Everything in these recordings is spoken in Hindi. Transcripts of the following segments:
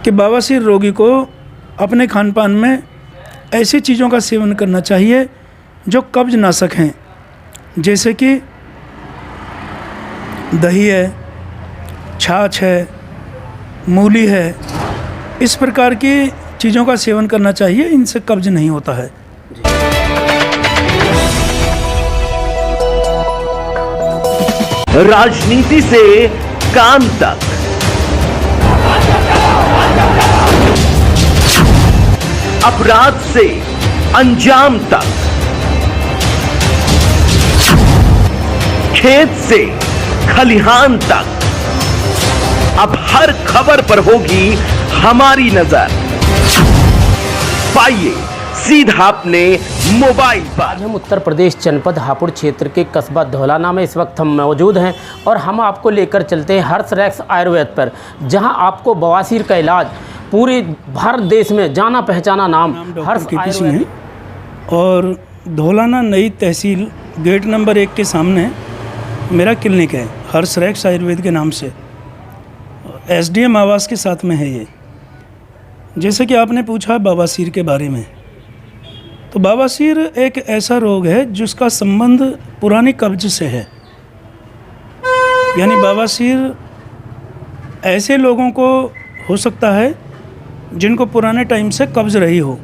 कि बवासीर रोगी को अपने खान पान में ऐसी चीज़ों का सेवन करना चाहिए जो कब्ज नाशक हैं, जैसे कि दही है, छाछ है, मूली है, इस प्रकार की चीज़ों का सेवन करना चाहिए। इनसे कब्ज नहीं होता है। राजनीति से काम तक, अपराध से अंजाम तक, खेत से खलिहान तक, अब हर खबर पर होगी हमारी नजर। पाइए सीधा अपने मोबाइल पर। आज हम उत्तर प्रदेश जनपद हापुड़ क्षेत्र के कस्बा धौलाना में इस वक्त हम मौजूद हैं और हम आपको लेकर चलते हैं हर्षरेक्स आयुर्वेद पर, जहां आपको बवासीर का इलाज पूरे भारत देश में जाना पहचाना नाम हर्ष आयुर्वेद। और धौलाना नई तहसील गेट नंबर 1 के सामने मेरा क्लिनिक है, हर्षरेक्स आयुर्वेद के नाम से। SDM आवास के साथ में है ये। जैसे कि आपने पूछा बवासीर के बारे में, तो बवासीर एक ऐसा रोग है जिसका संबंध पुरानी कब्ज से है। यानी बवासीर ऐसे लोगों को हो सकता है जिनको पुराने टाइम से कब्ज रही हो।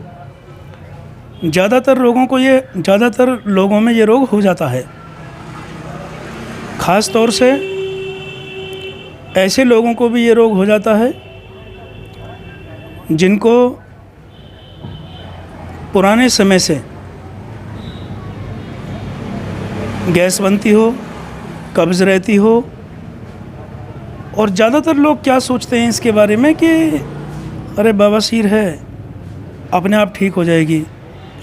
ज़्यादातर लोगों में ये रोग हो जाता है। ख़ास तौर से ऐसे लोगों को भी ये रोग हो जाता है जिनको पुराने समय से गैस बनती हो, कब्ज़ रहती हो। और ज़्यादातर लोग क्या सोचते हैं इसके बारे में कि अरे बवासीर है, अपने आप ठीक हो जाएगी,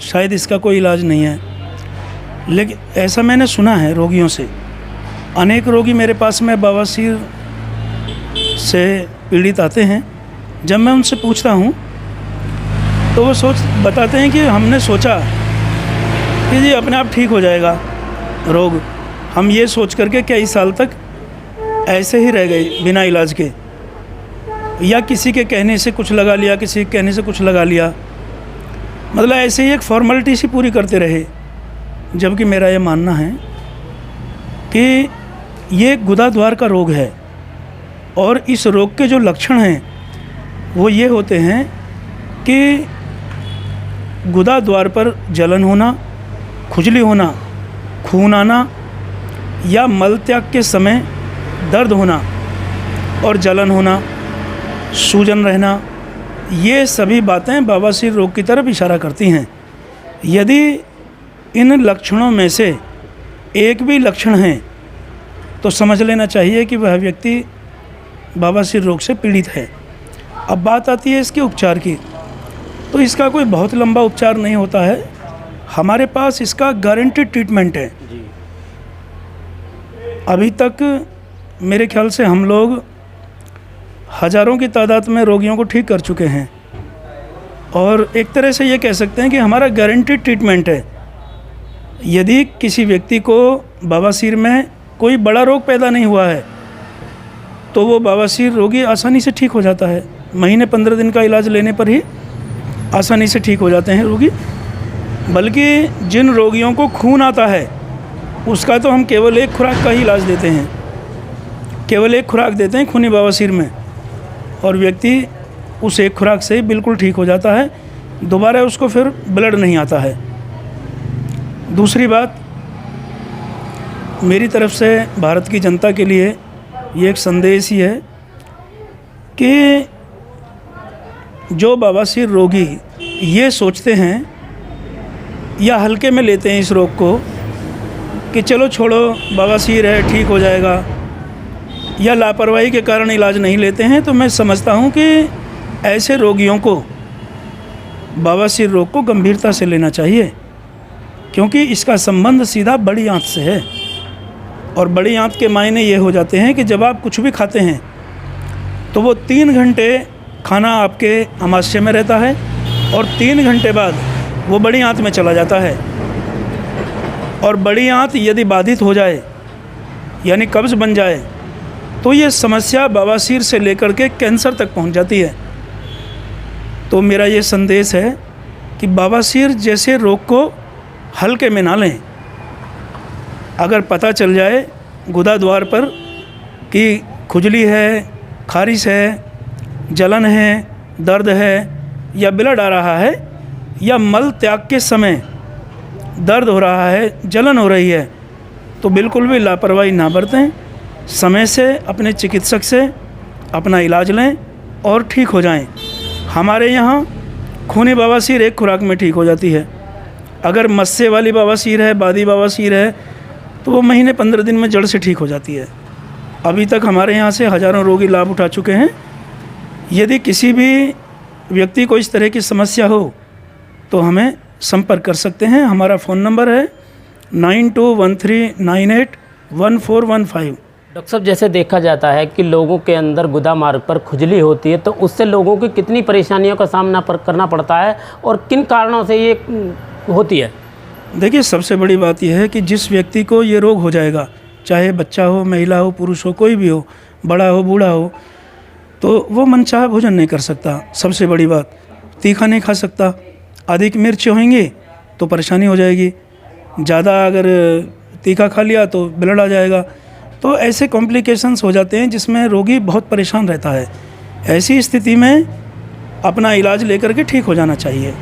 शायद इसका कोई इलाज नहीं है। लेकिन ऐसा मैंने सुना है रोगियों से। अनेक रोगी मेरे पास में बवासीर से पीड़ित आते हैं। जब मैं उनसे पूछता हूँ तो वो बताते हैं कि हमने सोचा कि जी अपने आप ठीक हो जाएगा रोग। हम ये सोच करके कई साल तक ऐसे ही रह गए बिना इलाज के, या किसी के कहने से कुछ लगा लिया, किसी के कहने से कुछ लगा लिया, मतलब ऐसे ही एक फॉर्मेलिटी सी पूरी करते रहे। जबकि मेरा ये मानना है कि ये गुदाद्वार का रोग है और इस रोग के जो लक्षण हैं वो ये होते हैं कि गुदाद्वार पर जलन होना, खुजली होना, खून आना, या मल त्याग के समय दर्द होना और जलन होना, सूजन रहना, ये सभी बातें बवासीर रोग की तरफ इशारा करती हैं। यदि इन लक्षणों में से एक भी लक्षण है तो समझ लेना चाहिए कि वह व्यक्ति बवासीर रोग से पीड़ित है। अब बात आती है इसके उपचार की, तो इसका कोई बहुत लंबा उपचार नहीं होता है। हमारे पास इसका गारंटीड ट्रीटमेंट है। अभी तक मेरे ख्याल से हम लोग हज़ारों की तादाद में रोगियों को ठीक कर चुके हैं और एक तरह से ये कह सकते हैं कि हमारा गारंटीड ट्रीटमेंट है। यदि किसी व्यक्ति को बवासीर में कोई बड़ा रोग पैदा नहीं हुआ है तो वो बवासीर रोगी आसानी से ठीक हो जाता है। महीने 15 दिन का इलाज लेने पर ही आसानी से ठीक हो जाते हैं रोगी। बल्कि जिन रोगियों को खून आता है उसका तो हम केवल एक खुराक का ही इलाज देते हैं, केवल एक खुराक देते हैं खूनी बवासीर में, और व्यक्ति उस एक खुराक से ही बिल्कुल ठीक हो जाता है। दोबारा उसको फिर ब्लड नहीं आता है। दूसरी बात, मेरी तरफ से भारत की जनता के लिए ये एक संदेश ही है कि जो बवासीर रोगी ये सोचते हैं या हल्के में लेते हैं इस रोग को कि चलो छोड़ो बवासीर है ठीक हो जाएगा, या लापरवाही के कारण इलाज नहीं लेते हैं, तो मैं समझता हूं कि ऐसे रोगियों को बवासीर रोग को गंभीरता से लेना चाहिए, क्योंकि इसका संबंध सीधा बड़ी आंत से है। और बड़ी आंत के मायने ये हो जाते हैं कि जब आप कुछ भी खाते हैं तो वो 3 घंटे खाना आपके आमाशय में रहता है और 3 घंटे बाद वो बड़ी आंत में चला जाता है। और बड़ी आंत यदि बाधित हो जाए यानी कब्ज़ बन जाए तो ये समस्या बवासीर से लेकर के कैंसर तक पहुंच जाती है। तो मेरा ये संदेश है कि बवासीर जैसे रोग को हल्के में ना लें। अगर पता चल जाए गुदा द्वार पर कि खुजली है, खारिश है, जलन है, दर्द है या ब्लड आ रहा है या मल त्याग के समय दर्द हो रहा है, जलन हो रही है, तो बिल्कुल भी लापरवाही ना बरतें। समय से अपने चिकित्सक से अपना इलाज लें और ठीक हो जाएं। हमारे यहाँ खूनी बवासीर एक खुराक में ठीक हो जाती है। अगर मस्से वाली बवासीर है, बादी बवासीर है, तो वो महीने 15 दिन में जड़ से ठीक हो जाती है। अभी तक हमारे यहाँ से हज़ारों रोगी लाभ उठा चुके हैं। यदि किसी भी व्यक्ति को इस तरह की समस्या हो तो हमें संपर्क कर सकते हैं। हमारा फ़ोन नंबर है 9213981415। डॉक्टर साहब, जैसे देखा जाता है कि लोगों के अंदर गुदा मार्ग पर खुजली होती है, तो उससे लोगों की कितनी परेशानियों का सामना करना पड़ता है और किन कारणों से ये होती है? देखिए, सबसे बड़ी बात यह है कि जिस व्यक्ति को ये रोग हो जाएगा, चाहे बच्चा हो, महिला हो, पुरुष हो, कोई भी हो, बड़ा हो, बूढ़ा हो, तो वो मनचाहा भोजन नहीं कर सकता। सबसे बड़ी बात, तीखा नहीं खा सकता। अधिक मिर्च होंगे तो परेशानी हो जाएगी। ज़्यादा अगर तीखा खा लिया तो ब्लड आ जाएगा। तो ऐसे कॉम्प्लिकेशंस हो जाते हैं जिसमें रोगी बहुत परेशान रहता है। ऐसी स्थिति में अपना इलाज लेकर के ठीक हो जाना चाहिए।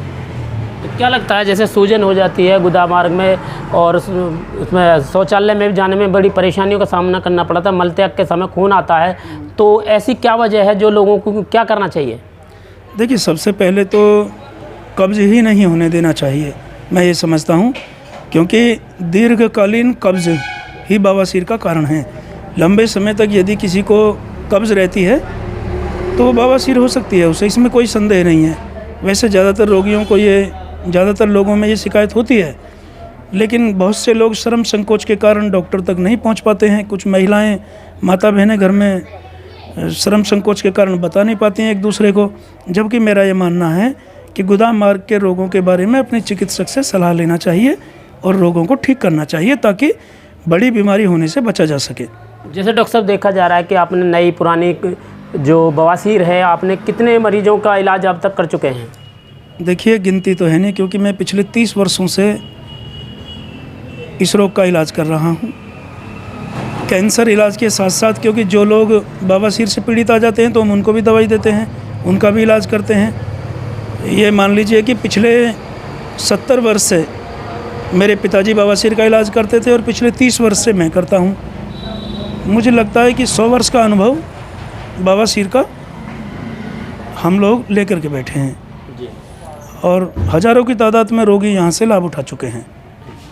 तो क्या लगता है, जैसे सूजन हो जाती है गुदा मार्ग में और उसमें शौचालय में जाने में बड़ी परेशानियों का सामना करना पड़ता है, मलत्याग के समय खून आता है, तो ऐसी क्या वजह है जो लोगों को क्या करना चाहिए? देखिए, सबसे पहले तो कब्ज़ ही नहीं होने देना चाहिए, मैं ये समझता हूँ, क्योंकि दीर्घकालीन कब्ज़ ही बवासीर का कारण है। लंबे समय तक यदि किसी को कब्ज़ रहती है तो वो बवासीर हो सकती है उसे, इसमें कोई संदेह नहीं है। वैसे ज़्यादातर लोगों में ये शिकायत होती है, लेकिन बहुत से लोग शर्म संकोच के कारण डॉक्टर तक नहीं पहुंच पाते हैं। कुछ महिलाएं, माता बहनें घर में शर्म संकोच के कारण बता नहीं पाती हैं एक दूसरे को। जबकि मेरा ये मानना है कि गुदा मार्ग के रोगों के बारे में अपने चिकित्सक से सलाह लेना चाहिए और रोगों को ठीक करना चाहिए, ताकि बड़ी बीमारी होने से बचा जा सके। जैसे डॉक्टर साहब देखा जा रहा है कि आपने नई पुरानी जो बवासीर है, आपने कितने मरीजों का इलाज अब तक कर चुके हैं? देखिए, गिनती तो है नहीं, क्योंकि मैं पिछले 30 वर्षों से इस रोग का इलाज कर रहा हूँ। कैंसर इलाज के साथ साथ, क्योंकि जो लोग बवासीर से पीड़ित आ जाते हैं तो हम उनको भी दवाई देते हैं, उनका भी इलाज करते हैं। ये मान लीजिए कि पिछले 70 वर्ष से मेरे पिताजी बवासीर का इलाज करते थे और पिछले 30 वर्ष से मैं करता हूँ। मुझे लगता है कि 100 वर्ष का अनुभव बवासीर का हम लोग लेकर के बैठे हैं जी। और हज़ारों की तादाद में रोगी यहाँ से लाभ उठा चुके हैं,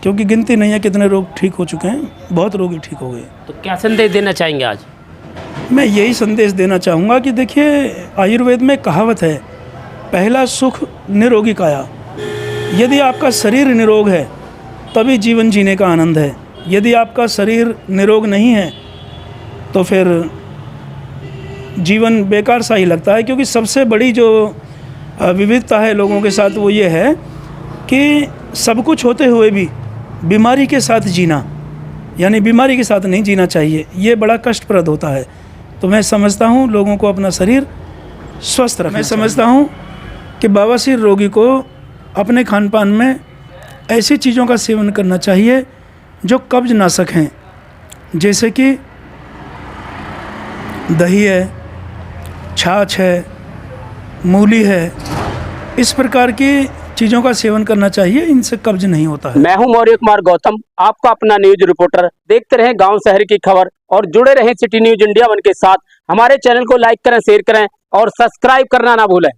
क्योंकि गिनती नहीं है कितने रोग ठीक हो चुके हैं, बहुत रोगी ठीक हो गए। तो क्या संदेश देना चाहेंगे आज? मैं यही संदेश देना चाहूँगा कि देखिए, आयुर्वेद में कहावत है, पहला सुख निरोगी काया। यदि आपका शरीर निरोग है तभी जीवन जीने का आनंद है। यदि आपका शरीर निरोग नहीं है तो फिर जीवन बेकार सा ही लगता है। क्योंकि सबसे बड़ी जो विविधता है लोगों के साथ वो ये है कि सब कुछ होते हुए भी बीमारी के साथ जीना, यानी बीमारी के साथ नहीं जीना चाहिए, ये बड़ा कष्टप्रद होता है। तो मैं समझता हूँ लोगों को अपना शरीर स्वस्थ रखना। मैं समझता हूँ कि बवासीर रोगी को अपने खान पान में ऐसी चीज़ों का सेवन करना चाहिए जो कब्ज नाशक हैं, जैसे कि दही है, छाछ है, मूली है, इस प्रकार की चीज़ों का सेवन करना चाहिए। इनसे कब्ज नहीं होता है। मैं हूं मौर्य कुमार गौतम, आपका अपना न्यूज रिपोर्टर। देखते रहें गांव शहर की खबर और जुड़े रहें सिटी न्यूज इंडिया 1 के साथ। हमारे चैनल को लाइक करें, शेयर करें और सब्सक्राइब करना ना भूलें।